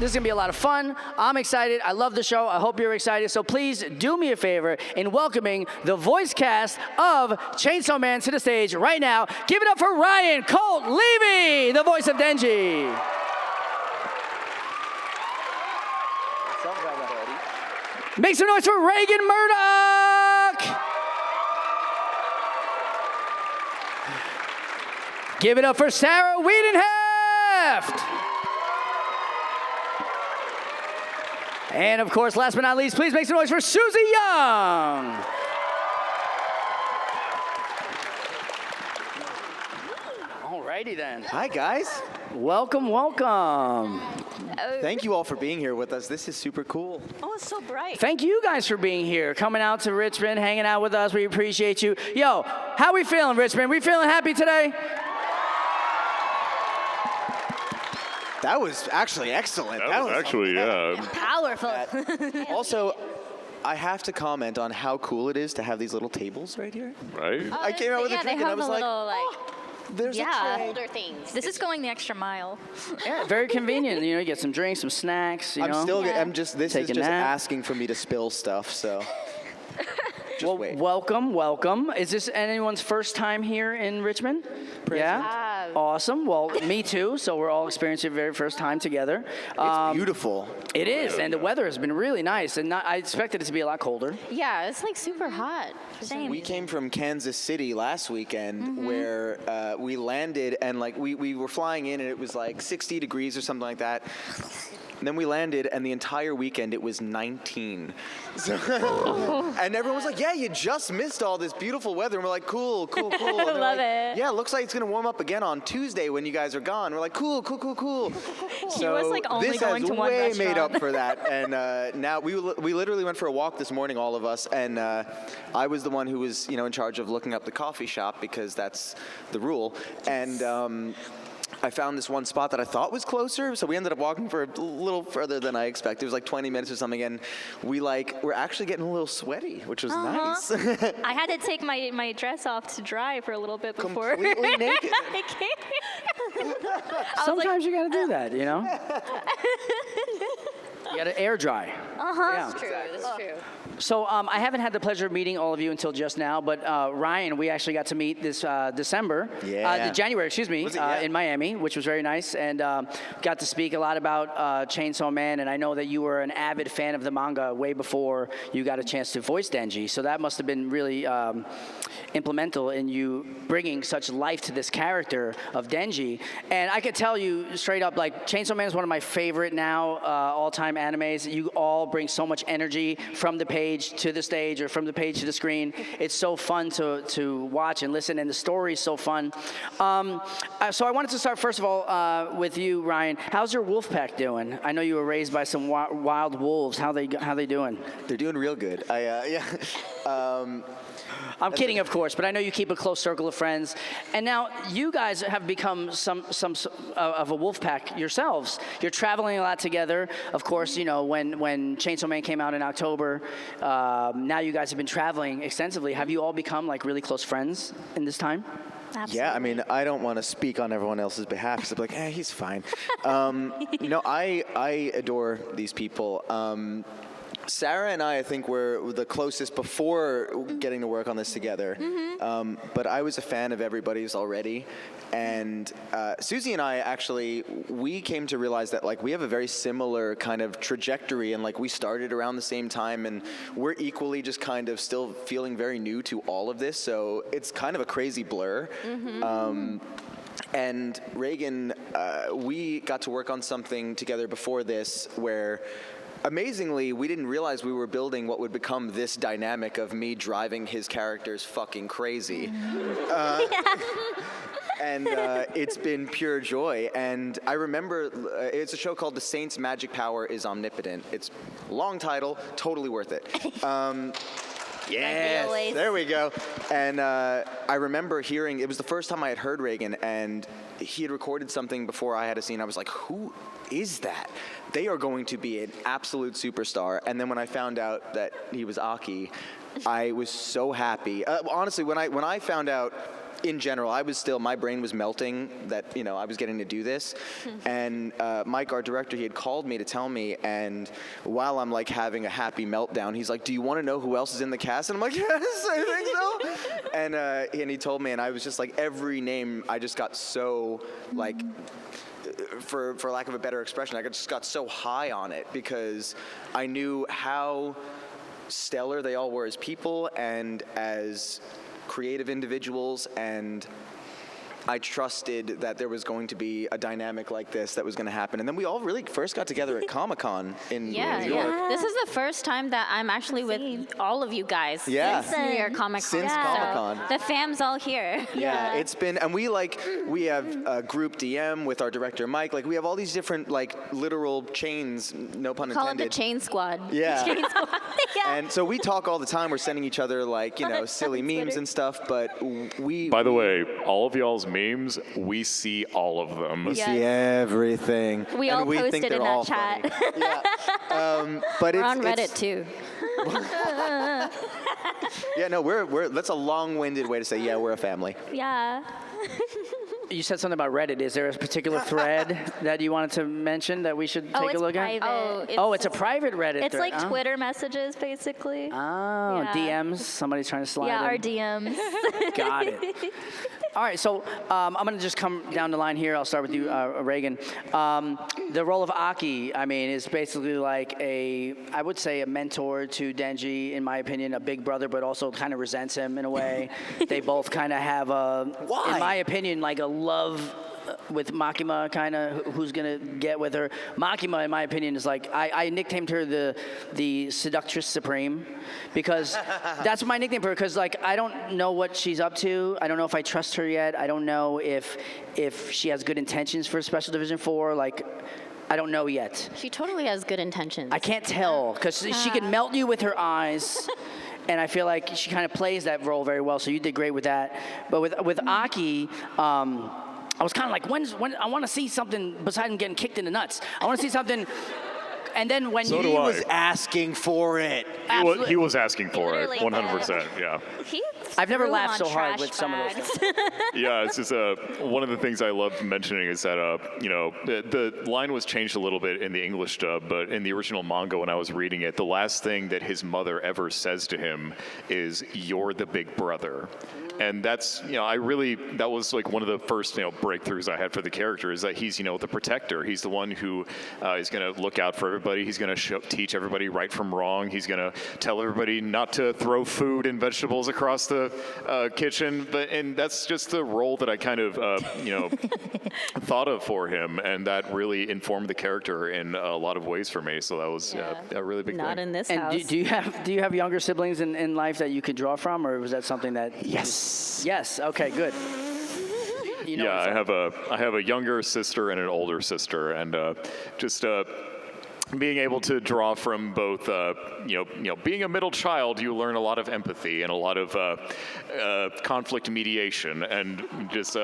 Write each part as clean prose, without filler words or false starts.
This is going to be a lot of fun. I'm excited. I love the show. I hope you're excited. So please do me a favor in welcoming the voice cast of Chainsaw Man to the stage right now. Give it up for Ryan, Colt, Levy, the voice of Denji. Make some noise for Reagan Murdock. Give it up for Sarah Wiedenheft. And of course, last but not least, please make some noise for Suzie Yeung. Alrighty then. Hi guys. Welcome, welcome. Thank you all for being here with us. This is super cool. Oh, it's so bright. Thank you guys for being here, coming out to Richmond, hanging out with us. We appreciate you. Yo, how we feeling, Richmond? We feeling happy today? That was actually excellent. That was actually, yeah. Powerful. Also, I have to comment on how cool it is to have these little tables right here. Right? I came out with a drink and I was like, there's a tray. Older things. This is going the extra mile. Yeah, very convenient. You know, you get some drinks, some snacks, you know. This is Take a just nap. asking for me to spill stuff, so. Well, wait. welcome. Is this anyone's first time here in Richmond? Yeah? Awesome. Well, me too. So we're all experiencing the very first time together. It's beautiful. It is, and the weather has been really nice, and I expected it to be a lot colder. Yeah, it's like super hot. Same. We came from Kansas City last weekend where we landed and like we were flying in and it was like 60 degrees or something like that. And then we landed, and the entire weekend it was 19. So and everyone was like, yeah, you just missed all this beautiful weather. And we're like, cool. And they're Love like, it. yeah, it looks like it's going to warm up again on Tuesday when you guys are gone. We're like, cool. So was, like, only this going has to one way made restaurant. up for that. And now we literally went for a walk this morning, all of us. And I was the one who was, in charge of looking up the coffee shop because that's the rule. And I found this one spot that I thought was closer, so we ended up walking for a little further than I expected. It was like 20 minutes or something, and we're actually getting a little sweaty, which was nice. I had to take my dress off to dry for a little bit before. Completely naked. I came. Sometimes you gotta do that, you know? You gotta air dry. Yeah. That's true. That's true. So I haven't had the pleasure of meeting all of you until just now, but Ryan, we actually got to meet this January, excuse me, in Miami, which was very nice, and got to speak a lot about Chainsaw Man, and I know that you were an avid fan of the manga way before you got a chance to voice Denji, so that must have been really implemental in you bringing such life to this character of Denji, and I could tell you straight up, like, Chainsaw Man is one of my favorite now all-time animes. You all bring so much energy from the page to the stage or from the page to the screen. It's so fun to watch and listen, and the story is so fun. So I wanted to start first of all with you, Ryan. How's your wolf pack doing? I know you were raised by some wild wolves. How they doing? They're doing real good. I'm kidding, of course, but I know you keep a close circle of friends. And now you guys have become some of a wolf pack yourselves. You're traveling a lot together. Of course, when Chainsaw Man came out in October, now you guys have been traveling extensively. Have you all become like really close friends in this time? Absolutely. Yeah, I mean, I don't want to speak on everyone else's behalf because I'm like, he's fine. I adore these people. Sarah and I think, were the closest before getting to work on this together. But I was a fan of everybody's already. And Suzie and I actually, we came to realize that like we have a very similar kind of trajectory, and like we started around the same time, and we're equally just kind of still feeling very new to all of this. So it's kind of a crazy blur. And Reagan, we got to work on something together before this where amazingly, we didn't realize we were building what would become this dynamic of me driving his characters fucking crazy. And it's been pure joy. And I remember, it's a show called The Saint's Magic Power is Omnipotent. It's a long title, totally worth it. Yes, there we go. And I remember hearing, it was the first time I had heard Reagan, and he had recorded something before I had a scene. I was like, who is that? They are going to be an absolute superstar. And then when I found out that he was Aki, I was so happy. Honestly, when I found out in general, my brain was melting that, I was getting to do this. And Mike, our director, he had called me to tell me, and while I'm like having a happy meltdown, he's like, do you want to know who else is in the cast? And I'm like, yes, I think so. And he told me, and I was just like, every name, I just got so like, for lack of a better expression, I just got so high on it because I knew how stellar they all were as people and as creative individuals, and I trusted that there was going to be a dynamic like this that was going to happen. And then we all really first got together at Comic-Con in New York. Yeah. This is the first time that I'm actually with all of you guys since New York Comic-Con. Since Comic-Con. So the fam's all here. Yeah, it's been, and we have a group DM with our director Mike. Like we have all these different like literal chains, no pun intended. Call it the Chain Squad. Yeah. Chain Squad. Yeah. And so we talk all the time. We're sending each other like, silly memes and stuff, but By the way, all of y'all's memes, we see all of them. we Yes. see everything. We and all we think posted they're in all that chat. funny. Yeah. But We're it's on Reddit too. Yeah, no, we're that's a long-winded way to say we're a family. Yeah. You said something about Reddit. Is there a particular thread that you wanted to mention that we should take it's a look private. at? Oh, It's a private Reddit It's thread. like Twitter messages, basically. Oh, Yeah. DMs. Somebody's trying to slide Yeah, our in. DMs. Got it. All right, so I'm going to just come down the line here. I'll start with you, Reagan. The role of Aki, is basically like I would say a mentor to Denji, in my opinion, a big brother, but also kind of resents him in a way. They both kind of have in my opinion, like a love with Makima, kind of who's gonna get with her. Makima, in my opinion, is like I nicknamed her the Seductress Supreme because that's my nickname for her. Because like I don't know what she's up to. I don't know if I trust her yet. I don't know if she has good intentions for Special Division 4. Like I don't know yet. She totally has good intentions. I can't tell because she can melt you with her eyes. And I feel like she kind of plays that role very well. So you did great with that. But with Aki, I was kind of like, when I want to see something besides him getting kicked in the nuts. I want to see something. And then when So you do He I. was asking for it. He was asking for it, Literally 100%. Yeah. I've never threw laughed on so hard trash with some of those bags. things. Yeah, it's just one of the things I love mentioning is that the line was changed a little bit in the English dub, but in the original manga when I was reading it, the last thing that his mother ever says to him is, "You're the big brother." And that's, that was like one of the first, breakthroughs I had for the character is that he's, the protector. He's the one who is going to look out for everybody. He's going to teach everybody right from wrong. He's going to tell everybody not to throw food and vegetables across the kitchen. And that's just the role that I kind of, thought of for him. And that really informed the character in a lot of ways for me. So that was a really big Not thing. in this And house. do you have younger siblings in life that you could draw from, or was that something that? Yes. Yes. Okay. Good. I have a younger sister and an older sister, and just being able to draw from both, being a middle child, you learn a lot of empathy and a lot of conflict mediation, and just.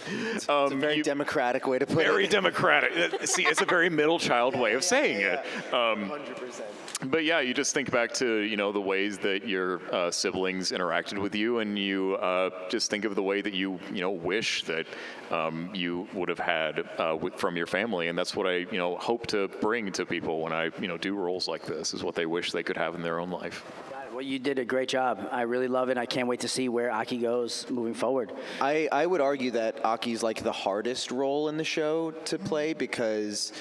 It's a very democratic way to put it. Very democratic. See, it's a very middle child way of saying it. 100%. But yeah, you just think back to, the ways that your siblings interacted with you, and you just think of the way that you, wish that you would have had from your family. And that's what I, hope to bring to people when I, do roles like this, is what they wish they could have in their own life. Well, you did a great job. I really love it. I can't wait to see where Aki goes moving forward. I would argue that Aki's like the hardest role in the show to play because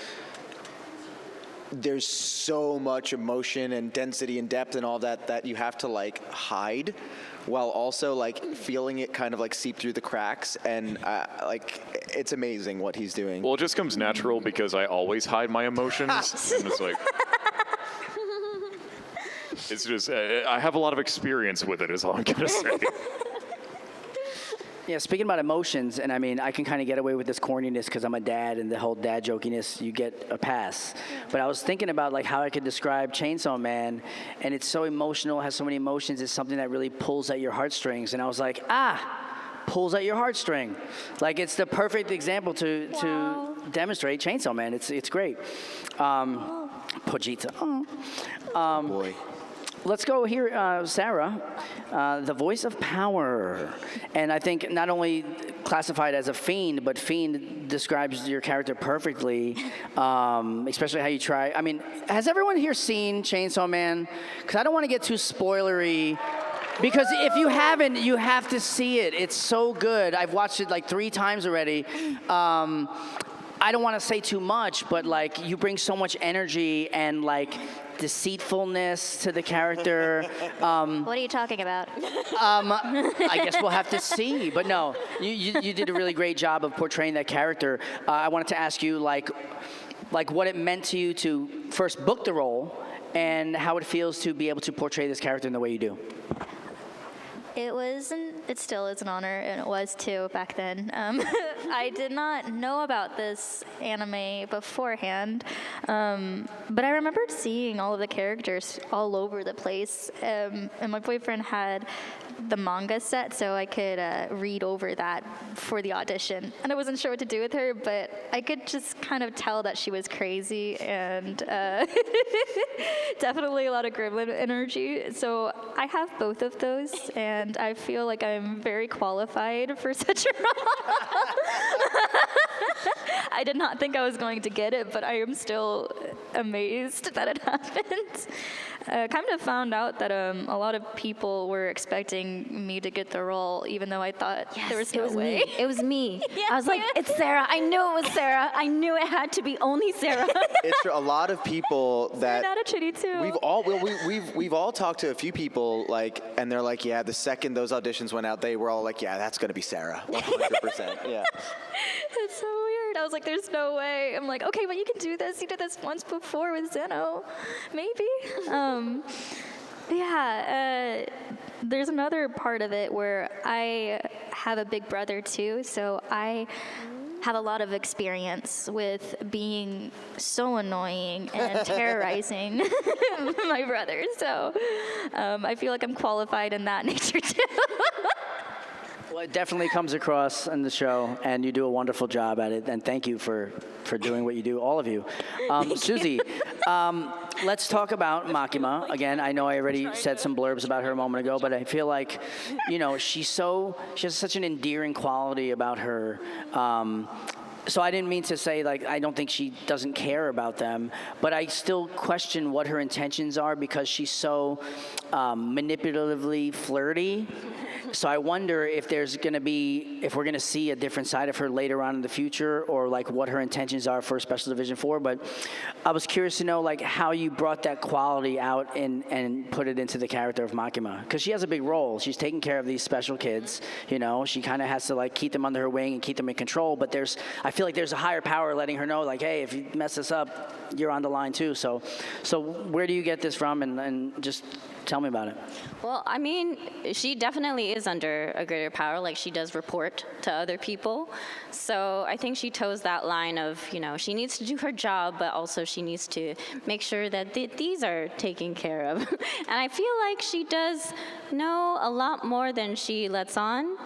there's so much emotion and density and depth and all that you have to like hide while also like feeling it kind of like seep through the cracks, and it's amazing what he's doing. Well, it just comes natural because I always hide my emotions. And it's like, it's just, I have a lot of experience with it, is all I'm going to say. Yeah, speaking about emotions, and I can kind of get away with this corniness because I'm a dad, and the whole dad jokiness, you get a pass. But I was thinking about like how I could describe Chainsaw Man, and it's so emotional, has so many emotions. It's something that really pulls at your heartstrings, and I was like, pulls at your heartstring. Like it's the perfect example to demonstrate Chainsaw Man. It's great. Pojita. Boy. let's go here, Sarah, the voice of power. And I think not only classified as a fiend, but fiend describes your character perfectly, especially how you try. I mean, has everyone here seen Chainsaw Man? Because I don't want to get too spoilery. Because if you haven't, you have to see it. It's so good. I've watched it like 3 times already. I don't want to say too much, but like you bring so much energy and like deceitfulness to the character. What are you talking about? I guess we'll have to see. But no, you did a really great job of portraying that character. I wanted to ask you like what it meant to you to first book the role and how it feels to be able to portray this character in the way you do. It still is an honor, and it was too back then. I did not know about this anime beforehand, but I remembered seeing all of the characters all over the place, and my boyfriend had the manga set, so I could read over that for the audition. And I wasn't sure what to do with her, but I could just kind of tell that she was crazy and definitely a lot of gremlin energy. So I have both of those, and I feel like I'm very qualified for such a role. I did not think I was going to get it, but I am still amazed that it happened. Kind of found out that a lot of people were expecting me to get the role, even though I thought there was no way. Me. It was me. I was like, it's Sarah. I knew it was Sarah. I knew it had to be only Sarah. It's true. A lot of people that Not a chitty too. we've all talked to a few people like, and they're like, yeah, the second those auditions went out, they were all like, yeah, that's gonna be Sarah, 100%. Yeah. It's so weird. I was like, there's no way. I'm like, okay, but you can do this. You did this once before with Zeno. Maybe. There's another part of it where I have a big brother too, so I have a lot of experience with being so annoying and terrorizing my brother. So I feel like I'm qualified in that nature too. Well, it definitely comes across in the show, and you do a wonderful job at it. And thank you for doing what you do, all of you. Suzie, let's talk about Makima. Again, I know I already said some blurbs about her a moment ago, but I feel like, she has such an endearing quality about her. So I didn't mean to say, like, I don't think she doesn't care about them, but I still question what her intentions are because she's so manipulatively flirty. So I wonder if if we're gonna see a different side of her later on in the future, or like what her intentions are for Special Division 4. But I was curious to know like how you brought that quality out and put it into the character of Makima, because she has a big role. She's taking care of these special kids. She kind of has to like keep them under her wing and keep them in control. But I feel like there's a higher power letting her know like, hey, if you mess this up, you're on the line too. So where do you get this from? And just tell me about it. Well, I mean, she definitely is under a greater power. Like, she does report to other people. So I think she toes that line of, she needs to do her job, but also she needs to make sure that these are taken care of. And I feel like she does know a lot more than she lets on.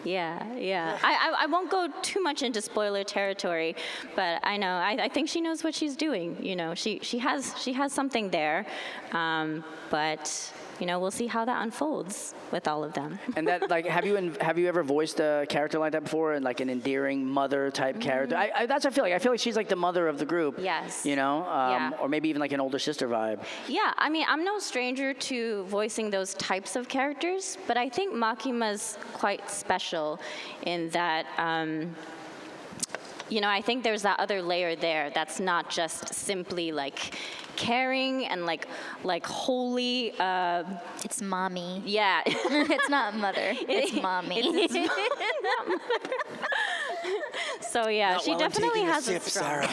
Yeah. I won't go too much into spoiler territory, but I know I think she knows what she's doing. She has something there, but we'll see how that unfolds with all of them. And that, like, have you ever voiced a character like that before, like an endearing mother type character? That's what I feel like. I feel like she's like the mother of the group. Yes. Or maybe even like an older sister vibe. Yeah, I mean, I'm no stranger to voicing those types of characters, but I think Makima's quite special in that. I think there's that other layer there that's not just simply like caring and like holy. It's mommy. Yeah. It's not mother. It's mommy. It's not mother. So yeah, she definitely has a strong.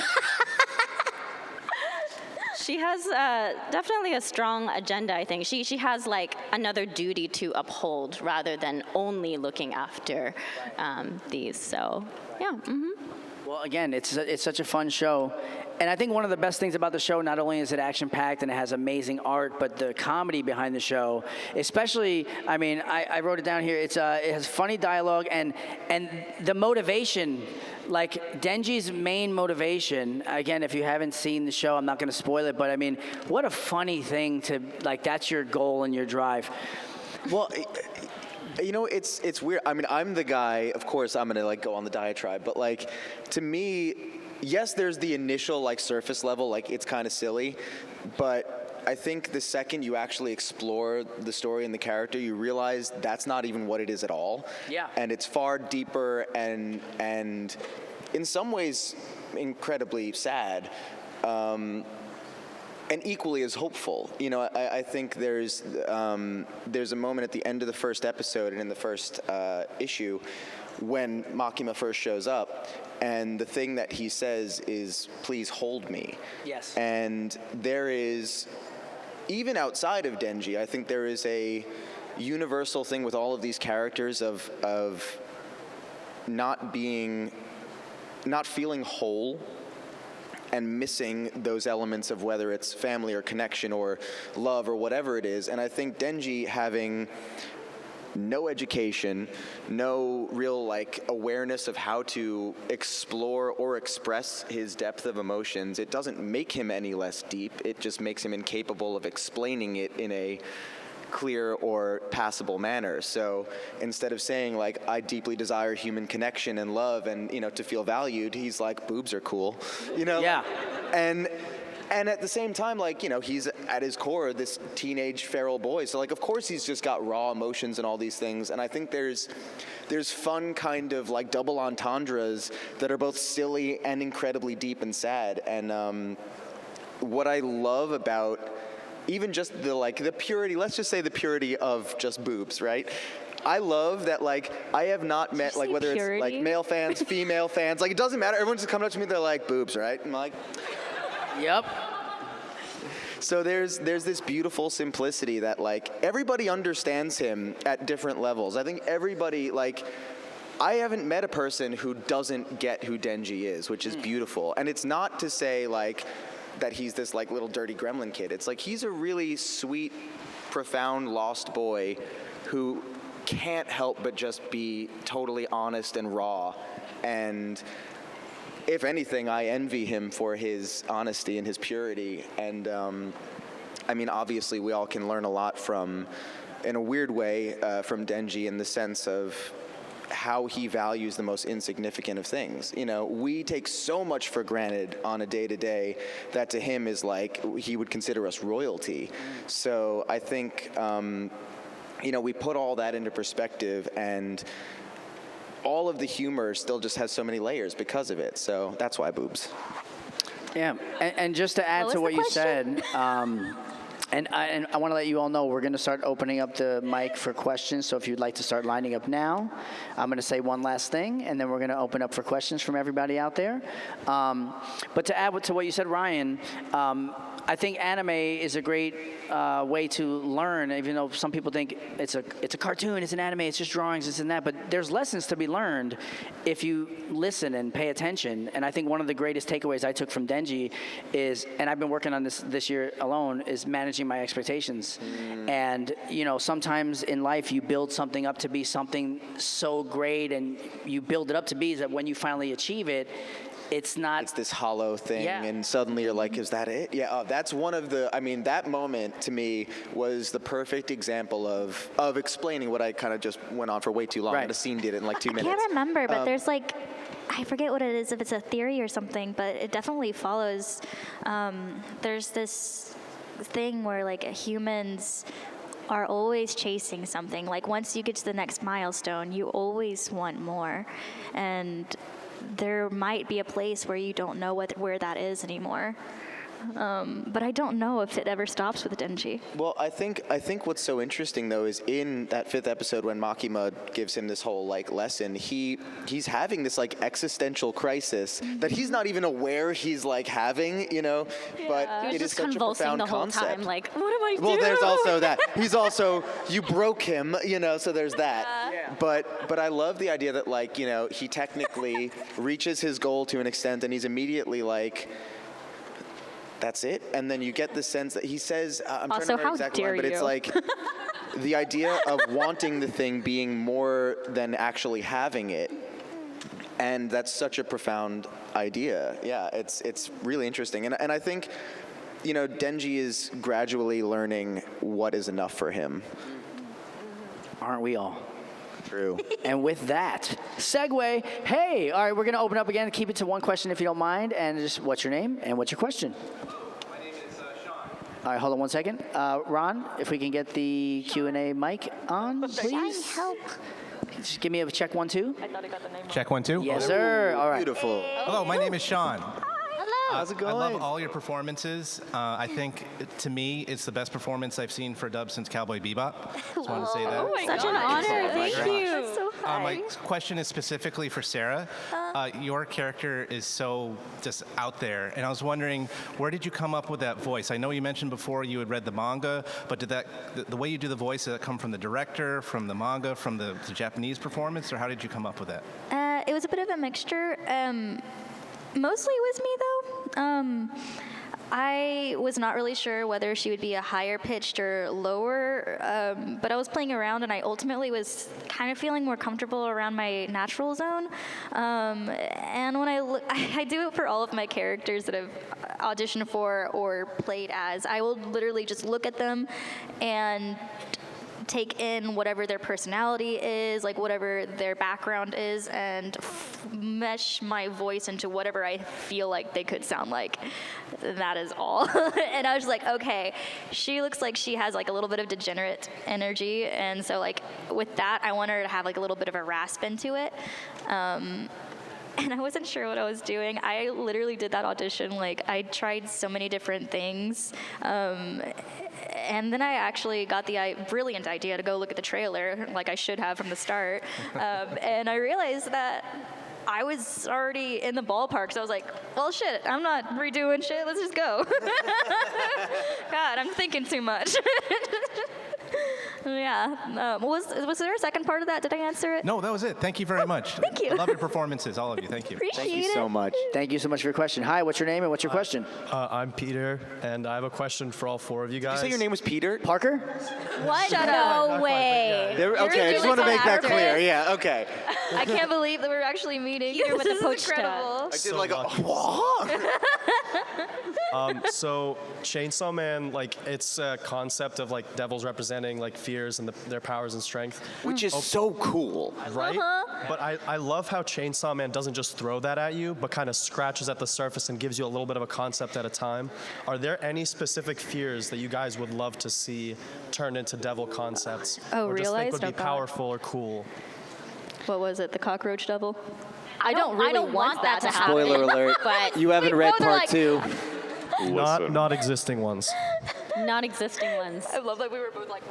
She has definitely a strong agenda, I think. She has like another duty to uphold rather than only looking after these. So yeah. Mm-hmm. Well, again, it's such a fun show, And I think one of the best things about the show, not only is it action-packed and it has amazing art, but the comedy behind the show, especially, I mean, I wrote it down here, it has funny dialogue and the motivation, like Denji's main motivation, again, if you haven't seen the show, I'm not going to spoil it, but I mean, what a funny thing to, like, that's your goal and your drive. Well, you know, it's weird. I mean, I'm the guy, of course, I'm going to, like, go on the diatribe, but, like, to me, yes, there's the initial, like, surface level, like, it's kind of silly, but I think the second you actually explore the story and the character, you realize that's not even what it is at all. Yeah. And it's far deeper and in some ways incredibly sad. And equally as hopeful. You know, I think there's a moment at the end of the first episode and in the first issue when Makima first shows up, and the thing that he says is, "Please hold me." Yes. And there is, even outside of Denji, I think there is a universal thing with all of these characters of not feeling whole and missing those elements of whether it's family or connection or love or whatever it is. And I think Denji having no education, no real like awareness of how to explore or express his depth of emotions, it doesn't make him any less deep. It just makes him incapable of explaining it in a clear or passable manner. So instead of saying like, I deeply desire human connection and love and, you know, to feel valued, he's like, boobs are cool, you know? Yeah. And at the same time, like, you know, he's at his core this teenage feral boy. So like, of course he's just got raw emotions and all these things. And I think there's fun kind of like double entendres that are both silly and incredibly deep and sad. And what I love about even just the purity, let's just say the purity of just boobs, right? I love that, like, I have not met, like, whether purity? it's, like, male fans, female fans, like, it doesn't matter. Everyone's just coming up to me, they're like, boobs, right? I'm like, Yep. so there's this beautiful simplicity that, like, everybody understands him at different levels. I think everybody, like, I haven't met a person who doesn't get who Denji is, which is beautiful. And it's not to say, like, that he's this like little dirty gremlin kid. It's like he's a really sweet, profound lost boy who can't help but just be totally honest and raw. And if anything, I envy him for his honesty and his purity. And I mean, obviously we all can learn a lot from, in a weird way, from Denji in the sense of how he values the most insignificant of things. You know, we take so much for granted on a day-to-day that to him is like, he would consider us royalty. So I think, you know, we put all that into perspective and all of the humor still just has so many layers because of it. So that's why boobs. Yeah, and just to add What to was what the you said, and I want to let you all know we're going to start opening up the mic for questions. So if you'd like to start lining up now, I'm going to say one last thing, and then we're going to open up for questions from everybody out there. But to add to what you said, Ryan, I think anime is a great way to learn, even though some people think it's a cartoon, it's an anime, it's just drawings, it's in that, but there's lessons to be learned if you listen and pay attention. And I think one of the greatest takeaways I took from Denji is, and I've been working on this year alone, is managing my expectations. And, you know, sometimes in life you build something up to be something so great, and you build it up to be that when you finally achieve it, it's not. It's this hollow thing, Yeah. and suddenly you're like, is that it? Yeah, that's one of the, I mean, that moment to me was the perfect example of explaining what I kind of just went on for way too long. Right. And a scene did it in like 2 I minutes. can't remember, but there's like, I forget what it is, if it's a theory or something, but it definitely follows. There's this thing where like humans are always chasing something. Like once you get to the next milestone, you always want more. And there might be a place where you don't know where that is anymore. But I don't know if it ever stops with Denji. Well, I think what's so interesting though is in that 5th episode when Makima gives him this whole like lesson, he's having this like existential crisis that he's not even aware he's like having, you know. But He was it is just such a convulsing profound the whole concept. time, like, what do I do? Well, there's also that. He's also, you broke him, you know, so there's that. Yeah. But I love the idea that, like, you know, he technically reaches his goal to an extent and he's immediately like, that's it. And then you get the sense that he says, I'm Also, trying to remember how exactly, dare but it's you. like the idea of wanting the thing being more than actually having it. And that's such a profound idea. Yeah, it's really interesting. And I think, Denji is gradually learning what is enough for him. Aren't we all? True. And with that, segue. Hey, all right, we're going to open up again. Keep it to one question if you don't mind. And just what's your name and what's your question? My name is Sean. All right, hold on one second. Ron, if we can get the Q&A mic on, please. Help. Just give me a check 1, 2. Check 1, 2. Yes, sir. All right. Beautiful. Hello, my name is Sean. How's it going? I love all your performances. I think, to me, it's the best performance I've seen for a dub since Cowboy Bebop. Just wanted to say that. Such an honor. Thank you. That's so My nice. question is specifically for Sarah. Your character is so just out there, and I was wondering, where did you come up with that voice? I know you mentioned before you had read the manga, but did the way you do the voice, did that come from the director, from the manga, from the Japanese performance, or how did you come up with that? It was a bit of a mixture. Mostly it was me, though. I was not really sure whether she would be a higher pitched or lower, but I was playing around and I ultimately was kind of feeling more comfortable around my natural zone. And when I do it for all of my characters that I've auditioned for or played as. I will literally just look at them and take in whatever their personality is, like whatever their background is, and mesh my voice into whatever I feel like they could sound like. That is all. And I was like, okay, she looks like she has like a little bit of degenerate energy, and so like with that, I want her to have like a little bit of a rasp into it. And I wasn't sure what I was doing. I literally did that audition. Like, I tried so many different things. And then I actually got the brilliant idea to go look at the trailer, like I should have from the start. And I realized that I was already in the ballpark. So I was like, well, shit, I'm not redoing shit. Let's just go. God, I'm thinking too much. Yeah. Was there a second part of that? Did I answer it? No, that was it. Thank you very much. Thank you. I love your performances, all of you. Thank you. Appreciate Thank you it. so much. Thank you so much for your question. Hi, what's your name and what's your question? I'm Peter, and I have a question for all four of you Did you guys. say your name was Peter? Parker? What? No way. Okay, I just want to make that clear. Yeah, okay. I can't believe that we're actually meeting. Peter with This the is poached incredible. I did So like a lucky. So Chainsaw Man, like it's a concept of like devils representing like fears and their powers and strength, which is so cool. right? But I love how Chainsaw Man doesn't just throw that at you, but kind of scratches at the surface and gives you a little bit of a concept at a time. Are there any specific fears that you guys would love to see turned into devil concepts, Oh, or just think realized? would be Oh, God. powerful or cool? What was it? The cockroach devil? I don't want that to happen. Spoiler alert. But You haven't We read both are part like- 2. Listen. Not existing ones. not existing ones. I love that we were both like,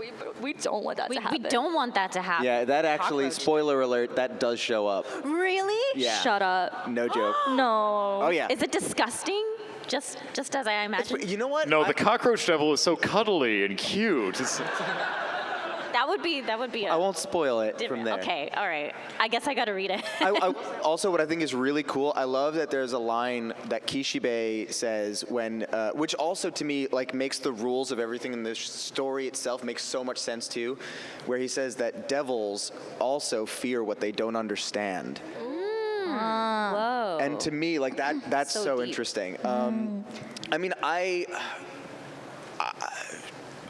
we don't want that We to happen. don't want that to happen. Yeah, that actually, Cockroach. spoiler alert, that does show up. Really? Yeah. Shut up. No joke. No. Oh, yeah. Is it disgusting? Just as I imagined. You know what? No, the cockroach devil is so cuddly and cute. That would be I won't spoil it from different. there. Okay, all right. I guess I got to read it. Also, what I think is really cool, I love that there's a line that Kishibe says when, which also to me like makes the rules of everything in the story itself makes so much sense too, where he says that devils also fear what they don't understand. Whoa. And to me, like that's So so deep. interesting. I mean,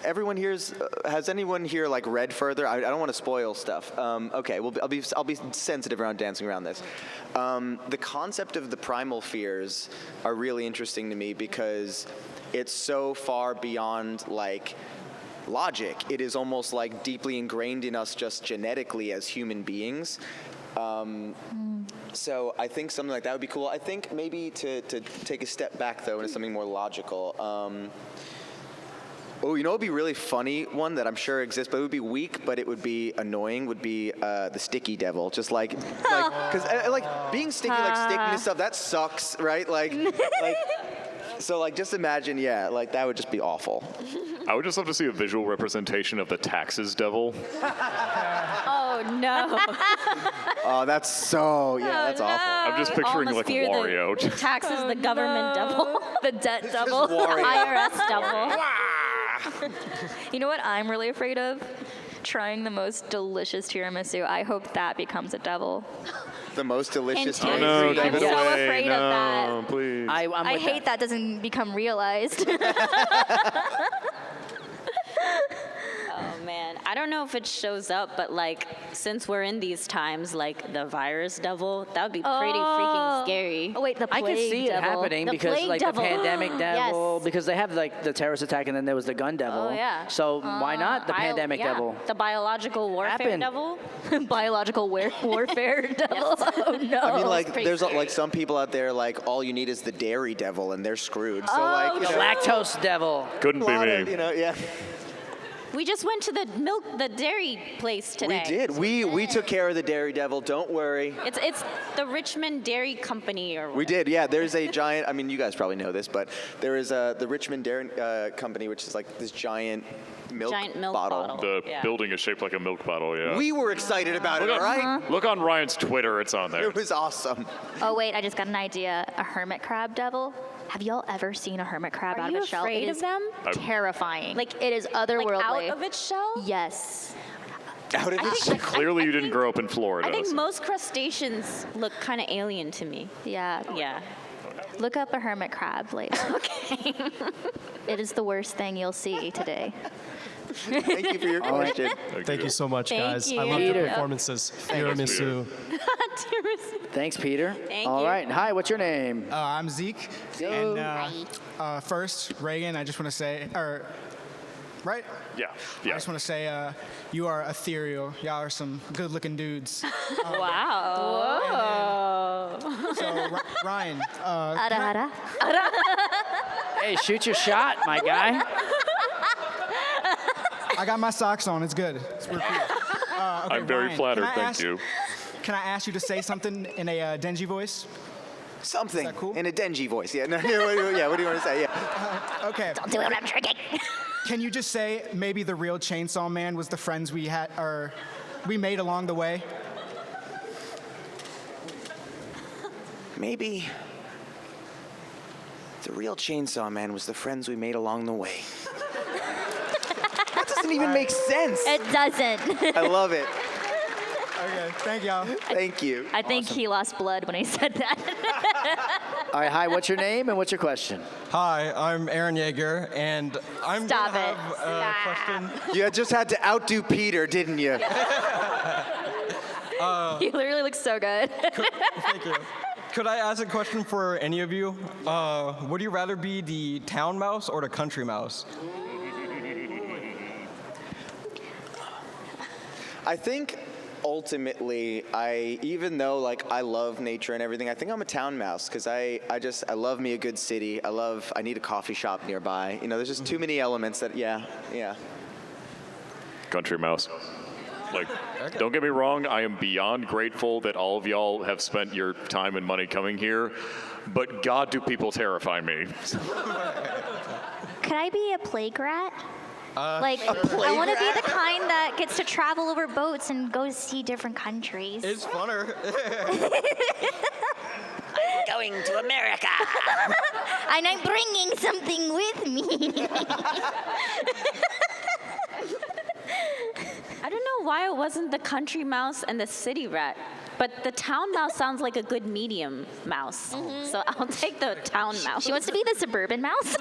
everyone here's has anyone here like read further? I don't want to spoil stuff. Okay, well I'll be sensitive around dancing around this. The concept of the primal fears are really interesting to me because it's so far beyond like logic. It is almost like deeply ingrained in us just genetically as human beings. So I think something like that would be cool. I think maybe to take a step back though into something more logical. Oh, you know, it'd be really funny one that I'm sure exists, but it would be weak, but it would be annoying. Would be the sticky devil, just like, because like being sticky, like sticking and stuff, that sucks, right? Like, so like just imagine, yeah, like that would just be awful. I would just love to see a visual representation of the taxes devil. Oh no. Oh, that's so, yeah, that's awful. I'm just picturing Almost like fear Wario. the taxes the government devil. The debt double. Wario. IRS double. You know what I'm really afraid of? Trying the most delicious tiramisu. I hope that becomes a devil. The most delicious Oh, No, tiramisu. give it so away. afraid of no, that. please. I'm I with hate that doesn't become realized. Oh man, I don't know if it shows up, but like since we're in these times, like the virus devil, that would be pretty freaking scary. Oh wait, the I plague can see it devil. happening The because plague like devil. the pandemic devil, Yes. because they have like the terrorist attack and then there was the gun devil. Oh yeah. So why not the pandemic devil? The biological warfare Happened. devil. Biological warfare devil. Oh no. I mean, like, pretty there's scary. like some people out there, like, all you need is the dairy devil, and they're screwed. So, like, you The know, lactose devil. Couldn't a be lot me. of, you know, yeah. We just went to the dairy place today. We did. We took care of the dairy devil. Don't worry. It's the Richmond Dairy Company or We did, yeah. There's a giant. I mean, you guys probably know this, but there is the Richmond Dairy Company, which is like this giant milk bottle. The Yeah. building is shaped like a milk bottle, yeah. We were excited about it, all right? Look on Ryan's Twitter, it's on there. It was awesome. Oh wait, I just got an idea. A hermit crab devil. Have y'all ever seen a hermit crab Are out you of its shell? afraid It of is them? terrifying. Like- it is Like otherworldly. out of its shell? Yes. Out of its Clearly you didn't grow up in Florida. I think so- most crustaceans look kind of alien to me. Yeah. Yeah. Look up a hermit crab later. Okay. It is the worst thing you'll see today. Thank you for your question. Thank you so much, Thank guys. you. I love Peter. the performances. Tiramisu. Thanks, Peter. Thank All you. right. Hi, what's your name? I'm Zeke. And first, Reagan, I just want to say, right? Yeah, I yeah. just want to say you are ethereal. Y'all are some good-looking dudes. Wow. So, Ryan, Ara. Hey, shoot your shot, my guy. I got my socks on. It's good. It's real cool. Okay, I'm very Ryan, flattered, can I thank ask- you. Can I ask you to say something in a Denji voice? Something Is that cool? in a Denji voice. Yeah, no, yeah, what do you want to say? Yeah. Okay. Don't do it when I'm drinking. Can you just say maybe the real Chainsaw Man was the friends we had or we made along the way? Maybe the real Chainsaw Man was the friends we made along the way. That doesn't even make sense. It doesn't. I love it. Okay, thank y'all. Thank you. I think he lost blood when he said that. All right. Hi, what's your name and what's your question? Hi, I'm Aaron Yeager, and I'm Stop gonna it. have a question. You just had to outdo Peter, didn't you? He literally looks so good. Thank you. Could I ask a question for any of you? Would you rather be the town mouse or the country mouse? I think ultimately, even though like I love nature and everything, I think I'm a town mouse because I love me a good city. I need a coffee shop nearby. You know, there's just too many elements that yeah. Country mouse. Like, don't get me wrong, I am beyond grateful that all of y'all have spent your time and money coming here, but God, do people terrify me. Could I be a plague rat? I plague want to be rat? the kind that gets to travel over boats and go see different countries. It's funner. Going to America. And I'm bringing something with me. I don't know why it wasn't the country mouse and the city rat, but the town mouse sounds like a good medium mouse. So I'll take the town mouse. She wants to be the suburban mouse.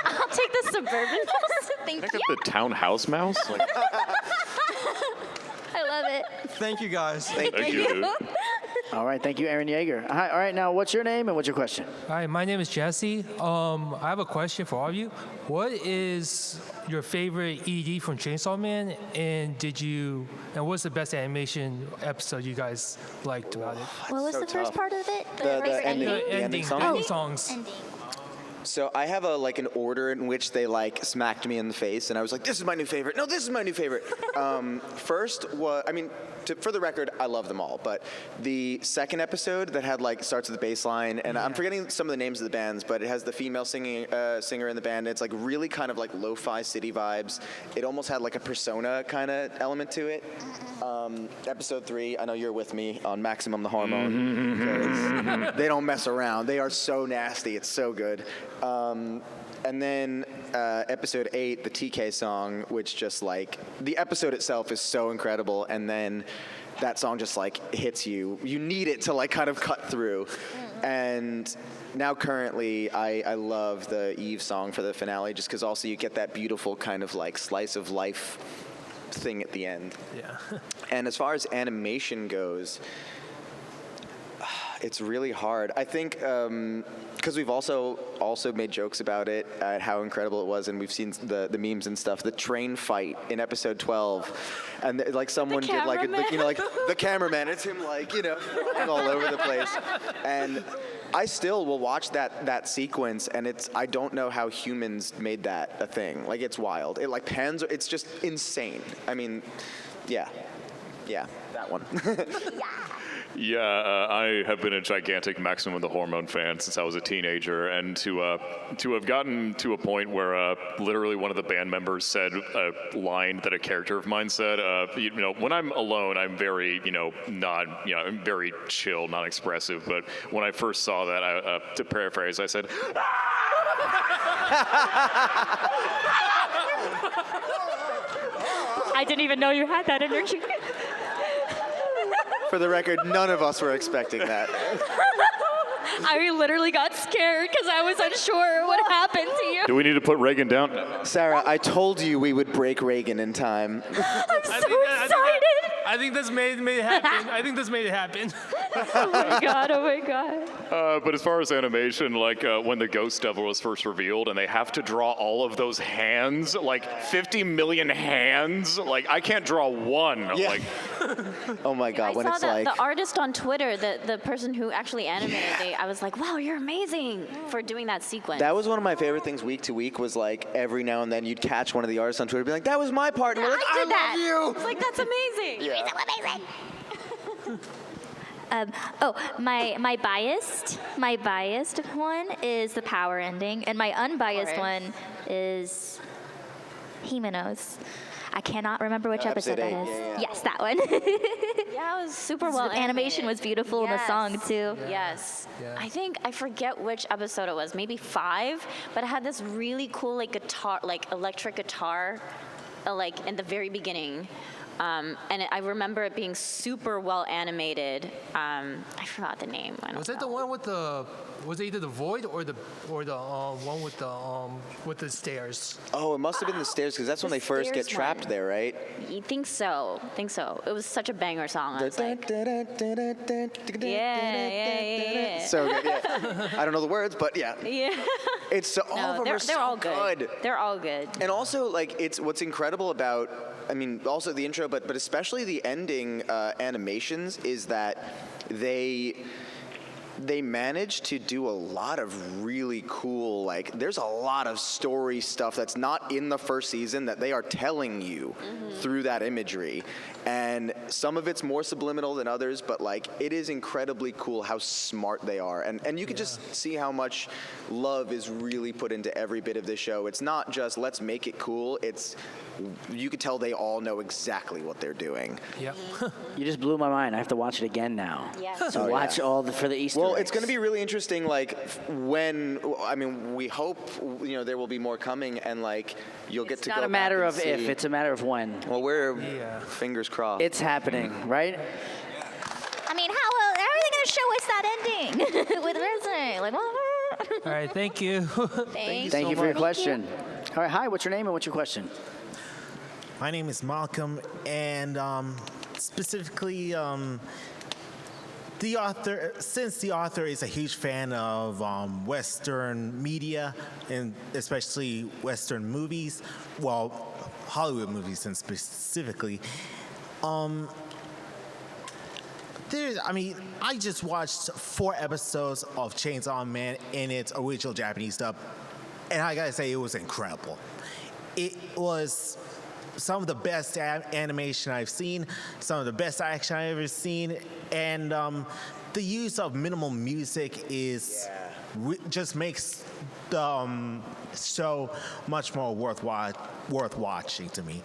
I'll take the suburban mouse. Thank Think you. of the townhouse mouse? Like, I love it. Thank you, guys. thank you, dude. All right. Thank you, Aaron Yeager. Hi. All right. Now, what's your name and what's your question? Hi, my name is Jesse. I have a question for all of you. What is your favorite ED from Chainsaw Man, and what's the best animation episode you guys liked about it? What was so the first tough. part of it? The first ending. The The ending ending, song? the ending songs. Ending. So I have an order in which they smacked me in the face, and I was like, "This is my new favorite. No, this is my new favorite." First was, for the record, I love them all, but the second episode that had starts with the bass line, and I'm forgetting some of the names of the bands, but it has the female singer in the band. It's really kind of lo-fi city vibes. It almost had a Persona kind of element to it. Episode 3, I know you're with me on Maximum the Hormone, because they don't mess around. They are so nasty. It's so good. And then episode 8, the TK song, which just the episode itself is so incredible, and then that song just hits you. You need it to kind of cut through. And now currently I love the Eve song for the finale, just because also you get that beautiful kind of slice of life thing at the end. Yeah. And as far as animation goes, it's really hard. I think because we've also made jokes about it, how incredible it was, and we've seen the memes and stuff. The train fight in episode 12, and someone did the cameraman. It's him flying all over the place, and I still will watch that sequence, and I don't know how humans made that a thing. It's wild. It pans. It's just insane. Yeah, that one. Yeah, I have been a gigantic Maximum the Hormone fan since I was a teenager, and to have gotten to a point where literally one of the band members said a line that a character of mine said, when I'm alone, I'm very, I'm very chill, non-expressive, but when I first saw that, to paraphrase, I said, I didn't even know you had that energy. For the record, none of us were expecting that. I literally got scared because I was unsure what happened to you. do we need to put Reagan down? Sarah, I told you we would break Reagan in time. I'm so excited. I think this made it happen. I think this made it happen. Oh my god. But as far as animation, when the Ghost Devil was first revealed and they have to draw all of those hands, 50 million hands, I can't draw one. Yeah. Oh my god, I saw the artist on Twitter, the person who actually animated it, I was like, wow, you're amazing for doing that sequence. That was one of my favorite things week to week was every now and then you'd catch one of the artists on Twitter and be like, that was my part. And we're like, I love you. I was like, that's amazing. Yeah. My biased one is the power ending, and my unbiased one is Himeno's. I cannot remember which episode that is. Yeah. Yes, that one. Yeah, it was super well The animation was beautiful in the song too. Yes. Yeah. I forget which episode it was, maybe 5, but it had this really cool guitar, electric guitar, in the very beginning. I remember it being super well animated. I forgot the name. Was it the one with was it either the void or the one with the stairs? Oh, it must have been the stairs because that's when they first get trapped there, right? You think so? It was such a banger song. I was like, yeah. So good, yeah. I don't know the words, but yeah. Yeah. It's all of them they're are so all good. They're all good. And also, it's what's incredible about, also the intro, but especially the ending animations is that they manage to do a lot of really cool, there's a lot of story stuff that's not in the first season that they are telling you through that imagery. And some of it's more subliminal than others, but it is incredibly cool how smart they are. And you can just see how much love is really put into every bit of this show. It's not just let's make it cool, you could tell they all know exactly what they're doing. Yep. You just blew my mind. I have to watch it again now. Yes. To watch for the Easter Well, eggs. it's going to be really interesting, when, we hope, there will be more coming, and, you'll get to go It's not a back matter and of if, see. it's a matter of when. Well, we're fingers crossed. It's happening, right? How are they going to show us that ending with Resident? What? All right, thank you. Thank you for your question. All right, hi, what's your name and what's your question? My name is Malcolm, and specifically, the author, since the author is a huge fan of Western media, and especially Western movies, well, Hollywood movies and specifically, I just watched 4 episodes of Chainsaw Man in its original Japanese dub and I gotta say, it was incredible. It was some of the best animation I've seen, some of the best action I've ever seen, and the use of minimal music is just makes the show much more worth watching to me.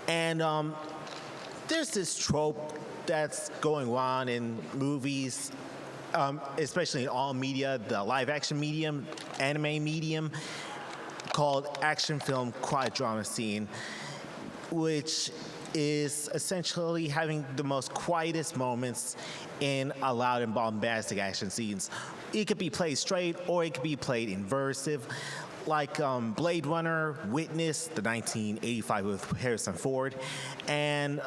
And there's this trope that's going on in movies, especially in all media, the live action medium, anime medium, called action film quiet drama scene, which is essentially having the most quietest moments in a loud and bombastic action scenes. It could be played straight or it could be played inversive, like Blade Runner, Witness, the 1985 with Harrison Ford, and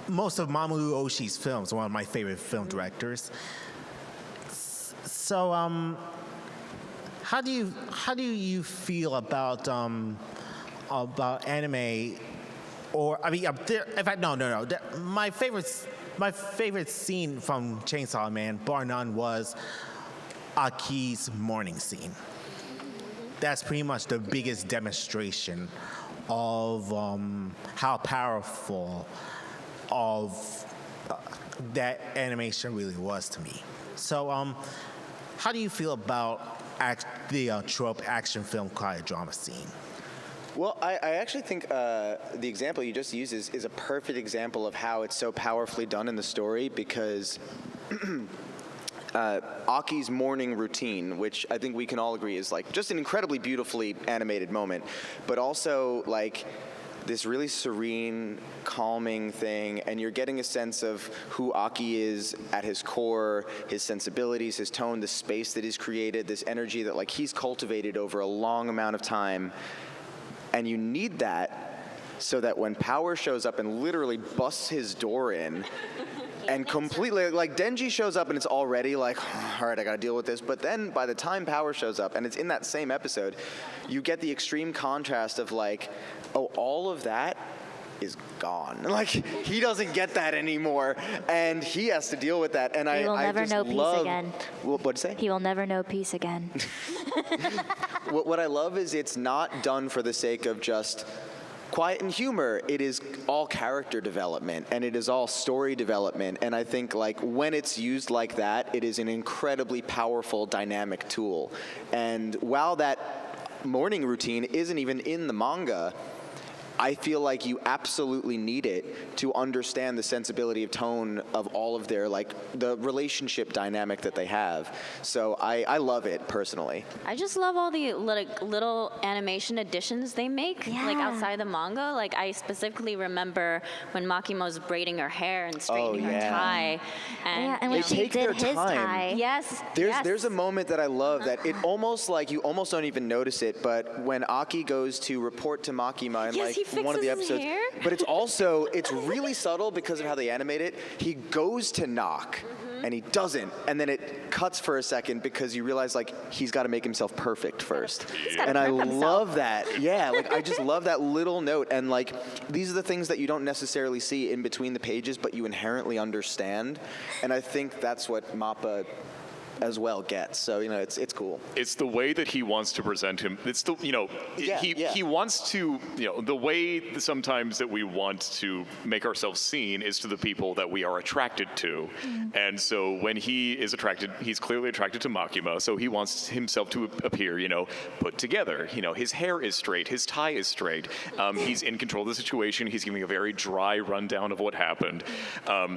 most of Mamoru Oshii's films, one of my favorite film directors. So, how do you feel about anime? Or I mean, in fact, no. My favorite scene from Chainsaw Man, bar none, was Aki's morning scene. That's pretty much the biggest demonstration of how powerful of that animation really was to me. So, how do you feel about the trope action film quiet drama scene? Well, I actually think the example you just used is a perfect example of how it's so powerfully done in the story, because Aki's morning routine, which I think we can all agree is like just an incredibly beautifully animated moment, but also like this really serene, calming thing, and you're getting a sense of who Aki is at his core, his sensibilities, his tone, the space that he's created, this energy that like he's cultivated over a long amount of time. And you need that so that when Power shows up and literally busts his door in and completely, like Denji shows up and it's already like, all right, I gotta deal with this. But then by the time Power shows up, and it's in that same episode, you get the extreme contrast of like, oh, all of that is gone. Like, he doesn't get that anymore, and he has to deal with that. And he will never know peace again. What'd you say? He will never know peace again. What I love is it's not done for the sake of just quiet and humor. It is all character development, and it is all story development. And I think like when it's used like that, it is an incredibly powerful, dynamic tool. And while that morning routine isn't even in the manga, I feel like you absolutely need it to understand the sensibility of tone of all of their, like, the relationship dynamic that they have. So I love it, personally. I just love all the little animation additions they make, like outside the manga. Like, I specifically remember when Makima was braiding her hair and straightening her tie. And when she did his tie. Yes. There's a moment that I love that it almost like you almost don't even notice it, but when Aki goes to report to Makima and like one of the episodes, but it's really subtle because of how they animate it. He goes to knock and he doesn't, and then it cuts for a second because you realize like he's got to make himself perfect first. And I love that. Yeah, like I just love that little note, and like these are the things that you don't necessarily see in between the pages, but you inherently understand. And I think that's what MAPPA as well gets. So, you know, it's cool. It's the way that he wants to present him. It's the, you know, he wants to, you know, the way sometimes that we want to make ourselves seen is to the people that we are attracted to. And so when he is attracted, he's clearly attracted to Makima, so he wants himself to appear, you know, put together. You know, his hair is straight, his tie is straight. He's in control of the situation. He's giving a very dry rundown of what happened.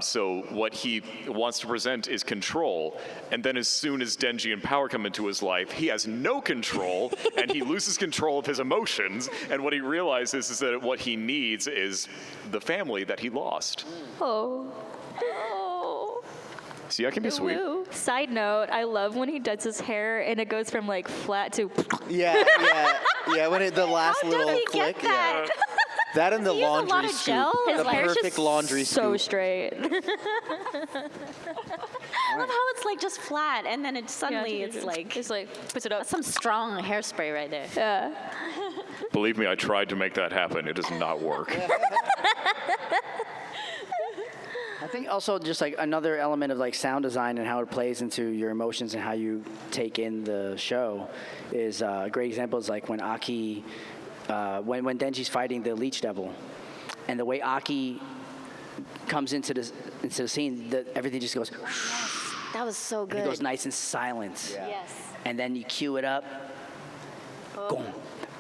So what he wants to present is control, and then as soon as Denji and Power come into his life, he has no control, and he loses control of his emotions, and what he realizes is that what he needs is the family that he lost. See, I can be sweet. Side note, I love when he does his hair and it goes from like flat to... Yeah, when the last little click. That? Yeah. That and the laundry scoop. His The perfect laundry scoop. So straight. I love how it's like just flat, and then it's like puts it up. Some strong hairspray right there. Yeah. Believe me, I tried to make that happen. It does not work. I think also just like another element of like sound design and how it plays into your emotions and how you take in the show is a great example is like when Aki, when Denji's fighting the Leech Devil, and the way Aki comes into the scene, everything just goes. That was so good. And it goes nice and silent. Yeah. Yes. And then you cue it up.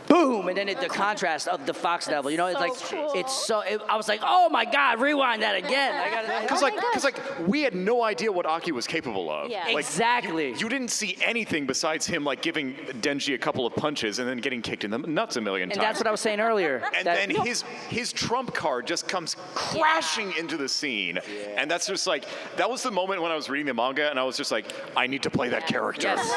Boom, and then the contrast of the Fox Devil. You know, it's like cool. it's so. I was like, oh my God, rewind that again. Because we had no idea what Aki was capable of. Yeah. Like, Exactly. You didn't see anything besides him like giving Denji a couple of punches and then getting kicked in the nuts a million And times. that's what I was saying earlier. And then his trump card just comes crashing into the scene. And that's just like, that was the moment when I was reading the manga and I was just like, I need to play that character. Yes.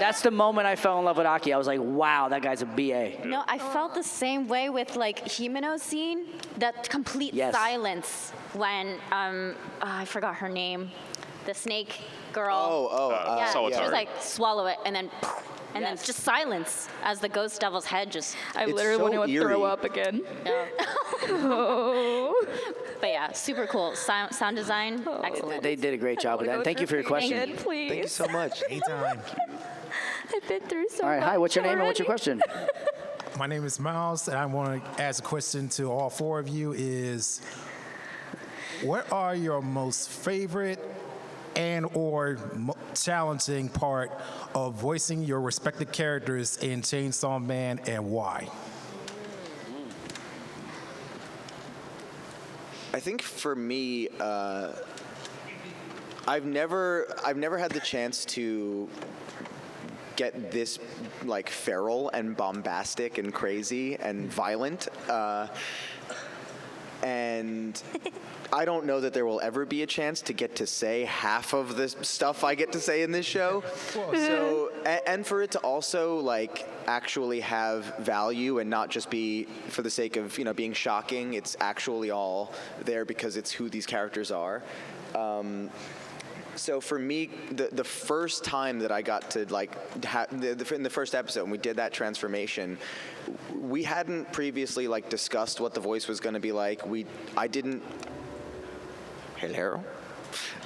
That's the moment I fell in love with Aki. I was like, wow, that guy's a BA. No, I felt the same way with like Himeno's scene, that complete silence when I forgot her name, the snake girl. Yeah, she Sawatari. was like swallow it and then just silence as the ghost devil's head just. I It's literally so want to eerie. throw up again. But yeah, super cool. Sound design, excellent. They did a great job with that. And thank you for your question. Again, please. Thank you so much. Anytime. I've been through so All right, much hi, what's your name and what's your already. question? My name is Miles, and I want to ask a question to all four of you is, what are your most favorite and or challenging part of voicing your respective characters in Chainsaw Man, and why? I think for me, I've never had the chance to get this like feral and bombastic and crazy and violent, and I don't know that there will ever be a chance to get to say half of the stuff I get to say in this show. So, and for it to also like actually have value and not just be for the sake of being shocking. It's actually all there because it's who these characters are. So for me, the first time that I got to in the first episode when we did that transformation, we hadn't previously discussed what the voice was going to be like. I didn't. Hello.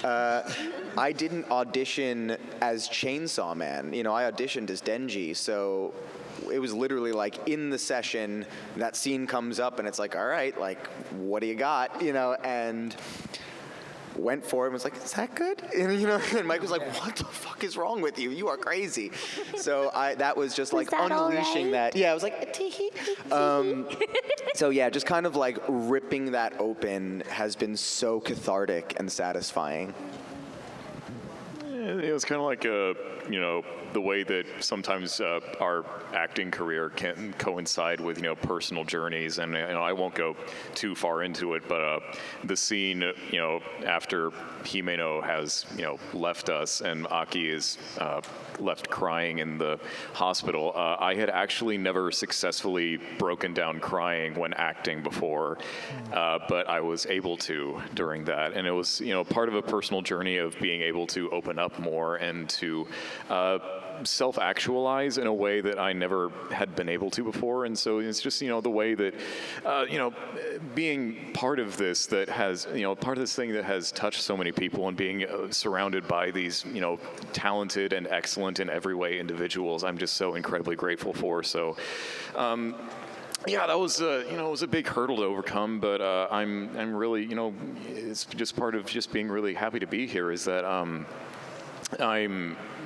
I didn't audition as Chainsaw Man. I auditioned as Denji. So it was literally in the session, that scene comes up and it's like, all right, what do you got? And went for it and was like, is that good? And Mike was like, what the fuck is wrong with you? You are crazy. So that was just unleashing that. Yeah, I was like, so yeah, just kind of ripping that open has been so cathartic and satisfying. It was kind of like the way that sometimes our acting career can coincide with personal journeys, and I won't go too far into it, but the scene after Himeno has left us and Aki is left crying in the hospital. I had actually never successfully broken down crying when acting before, but I was able to during that, and it was part of a personal journey of being able to open up more and to self-actualize in a way that I never had been able to before. And so it's just the way that being part of this that has part of this thing that has touched so many people, and being surrounded by these talented and excellent in every way individuals, I'm just so incredibly grateful for. So yeah, that was it was a big hurdle to overcome, but I'm really it's just part of just being really happy to be here, is that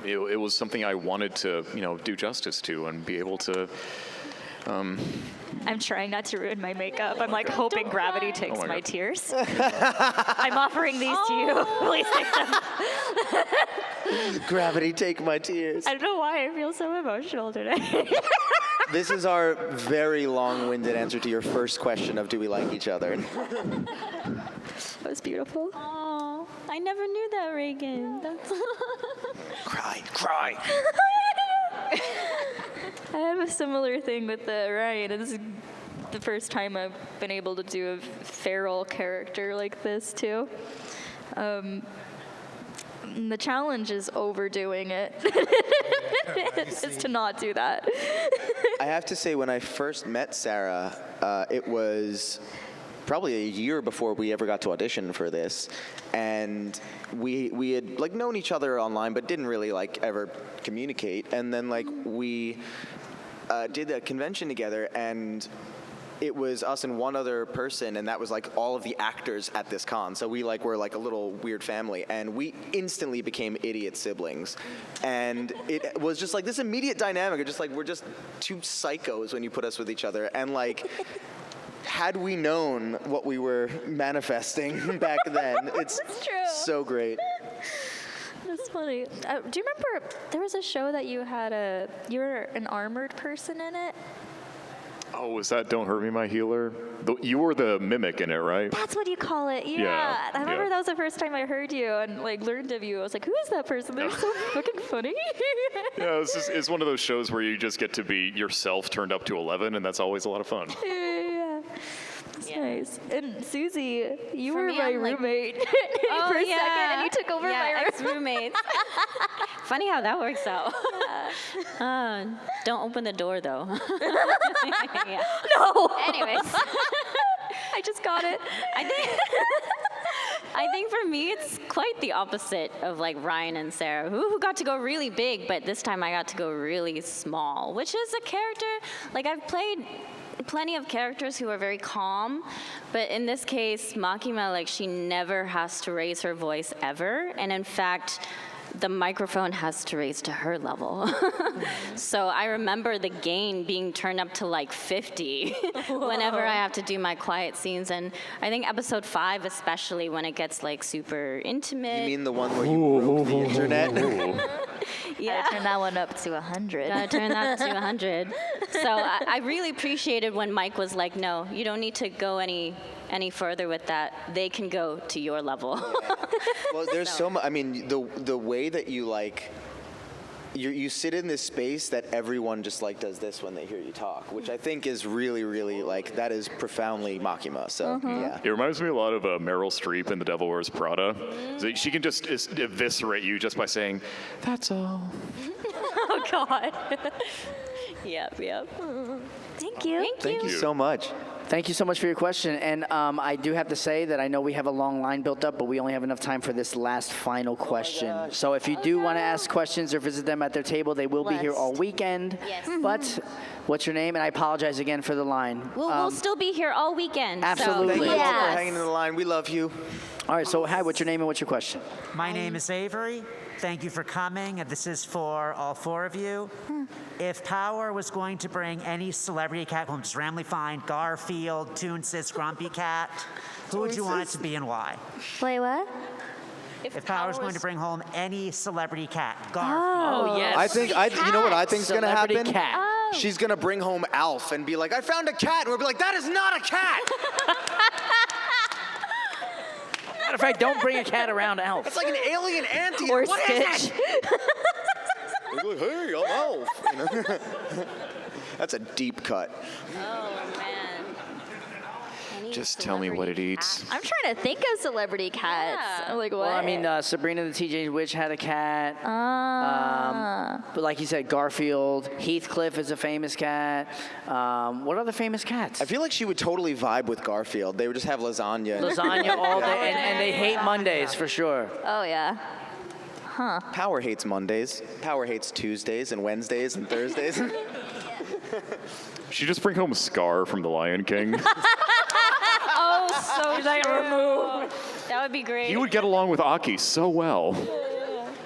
it was something I wanted to, do justice to and be able to. I'm trying not to ruin my makeup. I'm hoping gravity takes my God. tears. I'm offering these to you. Please take them. Gravity, take my tears. I don't know why I feel so emotional today. This is our very long-winded answer to your first question of do we like each other. That was beautiful. Oh, I never knew that, Reagan. That's Cry. I have a similar thing with Ryan. This is the first time I've been able to do a feral character like this too. The challenge is overdoing it. Is to not do that. I have to say, when I first met Sarah, it was probably a year before we ever got to audition for this, and we had like known each other online, but didn't really like ever communicate. And then like we did a convention together, and it was us and one other person, and that was like all of the actors at this con. So we like were like a little weird family, and we instantly became idiot siblings. And it was just like this immediate dynamic of just like we're just two psychos when you put us with each other. And like had we known what we were manifesting back then, it's That's true. so great. That's funny. Do you remember there was a show that you had you were an armored person in it? Oh, was that Don't Hurt Me, My Healer? You were the mimic in it, right? That's what you call it. Yeah. Yeah, I remember yeah. that was the first time I heard you and like learned of you. I was like, who is that person? They're so fucking funny. Yeah, it's one of those shows where you just get to be yourself turned up to 11, and that's always a lot of fun. Yeah. That's nice. And Suzie, you For were me, my I'm like- roommate Oh, for a yeah. second, and you took over my room. ex-roommates. Funny how that works out. Don't open the door, though. Yeah. No. Anyways, I just got it. I think for me, it's quite the opposite of like Ryan and Sarah, who got to go really big, but this time I got to go really small, which is a character, like I've played plenty of characters who are very calm, but in this case, Makima, like she never has to raise her voice ever, and in fact, the microphone has to raise to her level. So I remember the gain being turned up to like 50 whenever I have to do my quiet scenes. And I think episode 5, especially when it gets like super intimate. You mean the one where you broke the internet? Yeah. Turn that one up to 100. Gotta turn that to 100. So I really appreciated when Mike was like, no, you don't need to go any further with that. They can go to your level. Well, there's so much. I mean, the way that you like, you sit in this space that everyone just like does this when they hear you talk, which I think is really, really like that is profoundly Makima. So yeah. It reminds me a lot of Meryl Streep in The Devil Wears Prada. So she can just eviscerate you just by saying, "That's all." Oh God. Yep. Thank you. Thank you so much. Thank you so much for your question. And I do have to say that I know we have a long line built up, but we only have enough time for this last final question. So if you do want to ask questions or visit them at their table, they will be here all weekend. Yes. But what's your name? And I apologize again for the line. We'll still be here all weekend. Absolutely. Thank you all Yes. for hanging in the line. We love you. All right, so hi, what's your name and what's your question? My name is Avery. Thank you for coming, and this is for all 4 of you. If Power was going to bring any celebrity cat home, just randomly find Garfield, Toonsis, Grumpy Cat, who would you want it to be and why? Wait, what? If Power was going to bring home any celebrity cat, Garfield. Oh, yes. You know what I think's gonna Celebrity happen? cat. Oh. She's gonna bring home Alf and be like, "I found a cat," and we'll be like, "That is not a cat." Matter of fact, don't bring a cat around Elf. It's like an alien auntie. Or What is Stitch. it? We're like, "Hey, I'm Alf." You know? That's a deep cut. Oh, man. Just tell me what it eats. I'm trying to think of celebrity cats. Yeah. I'm like, what? Well, I mean, Sabrina the Teenage Witch had a cat. But like you said, Garfield. Heathcliff is a famous cat. What other famous cats? I feel like she would totally vibe with Garfield. They would just have lasagna. Lasagna all day, and they hate Mondays for sure. Oh, yeah. Power hates Mondays. Power hates Tuesdays and Wednesdays and Thursdays. She just bring home Scar from The Lion King. Oh, so true. That would be great. He would get along with Aki so well.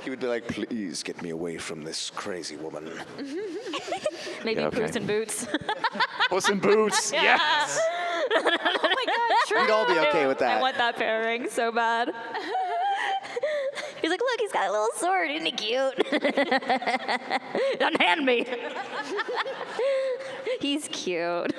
He would be like, "Please get me away from this crazy woman." Maybe Yeah, okay. Puss in Boots. Puss in Boots, yes. Oh my God, true. We'd all be okay with I that. want that pairing so bad. He's like, look, he's got a little sword. Isn't he cute? Unhand me. He's cute.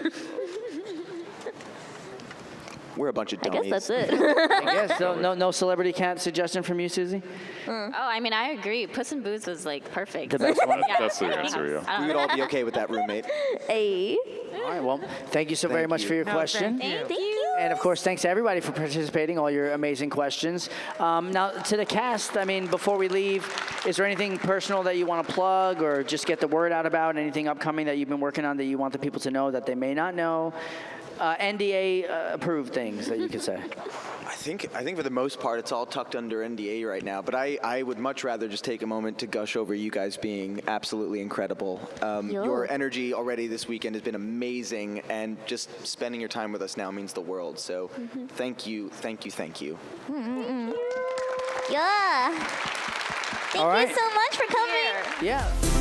We're a bunch of I dummies. guess that's it. I guess no celebrity cat suggestion from you, Susie. Oh, I mean, I agree. Puss in Boots was like perfect. The best one. Yeah. That's the answer, yeah. We would all be okay with that roommate. Hey. All right. Well, thank you so very much for your question. Thank you. And of course, thanks to everybody for participating, all your amazing questions. Now, to the cast, I mean, before we leave, is there anything personal that you want to plug or just get the word out about? Anything upcoming that you've been working on that you want the people to know that they may not know? NDA approved things that you could say? I think for the most part it's all tucked under NDA right now, but I would much rather just take a moment to gush over you guys being absolutely incredible. Your energy already this weekend has been amazing, and just spending your time with us now means the world. So thank you, thank you, thank you. Yeah. Thank you so much for coming. Yeah.